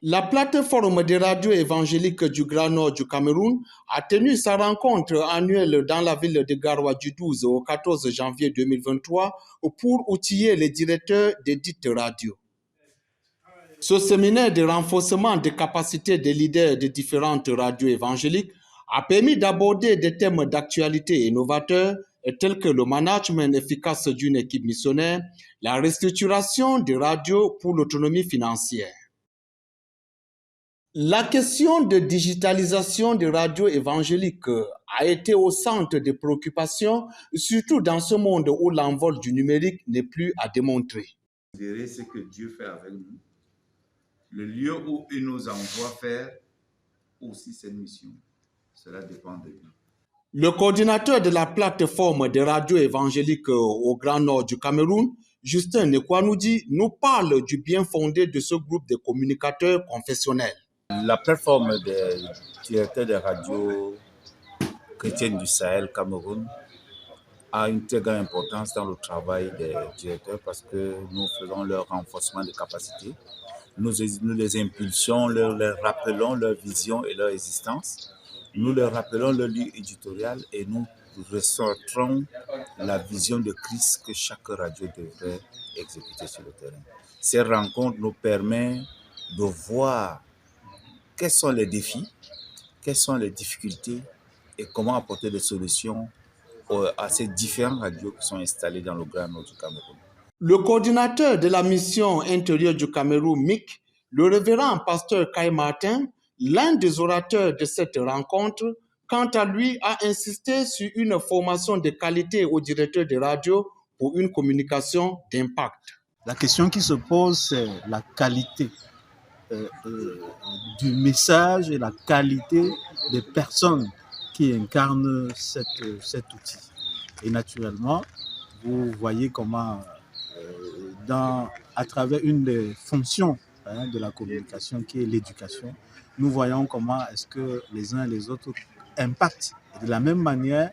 La plateforme des radios évangéliques du Grand Nord du Cameroun a tenu sa rencontre annuelle dans la ville de Garoua du 12 au 14 janvier 2023 pour outiller les directeurs des dites radios. Ce séminaire de renforcement des capacités des leaders de différentes radios évangéliques a permis d'aborder des thèmes d'actualité innovateurs tels que le management efficace d'une équipe missionnaire, la restructuration des radios pour l'autonomie financière. La question de digitalisation des radios évangéliques a été au centre des préoccupations, surtout dans ce monde où l'envol du numérique n'est plus à démontrer. Ce que Dieu fait avec nous, le lieu où il nous envoie faire aussi cette mission, cela dépend de lui. Le coordinateur de la plateforme des radios évangéliques au Grand Nord du Cameroun, Justin Nekwanoudi, nous parle du bien fondé de ce groupe de communicateurs confessionnels. La plateforme des directeurs des radios chrétiennes du Sahel Cameroun a une très grande importance dans le travail des directeurs parce que nous faisons leur renforcement de capacités. Nous les impulsions, leur rappelons leur vision et leur existence. Nous leur rappelons leur ligne éditoriale et nous ressortons la vision de Christ que chaque radio devrait exécuter sur le terrain. Ces rencontres nous permettent de voir quels sont les défis, quelles sont les difficultés et comment apporter des solutions à ces différentes radios qui sont installées dans le Grand Nord du Cameroun. Le coordinateur de la mission intérieure du Cameroun, MIC, le révérend pasteur Kai Martin, l'un des orateurs de cette rencontre, quant à lui, a insisté sur une formation de qualité aux directeurs de radio pour une communication d'impact. La question qui se pose, c'est la qualité du message et la qualité des personnes qui incarnent cet outil. Et naturellement, vous voyez comment, à travers une des fonctions de la communication qui est l'éducation, nous voyons comment est-ce que les uns et les autres impactent. Et de la même manière,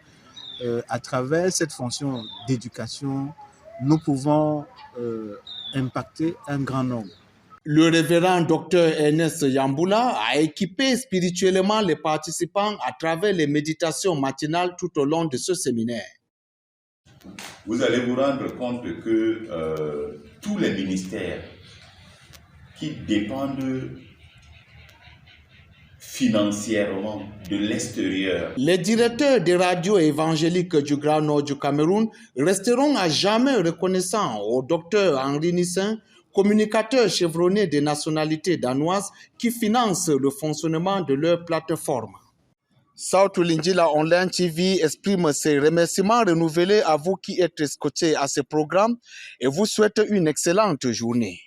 à travers cette fonction d'éducation, nous pouvons impacter un grand nombre. Le révérend Dr Ernest Yamboula a équipé spirituellement les participants à travers les méditations matinales tout au long de ce séminaire. Vous allez vous rendre compte que tous les ministères qui dépendent financièrement de l'extérieur. Les directeurs des radios évangéliques du Grand Nord du Cameroun resteront à jamais reconnaissants au docteur Henri Nissin, communicateur chevronné des nationalités danoises qui finance le fonctionnement de leur plateforme. South Lindjila Online TV exprime ses remerciements renouvelés à vous qui êtes scotchés à ce programme et vous souhaite une excellente journée.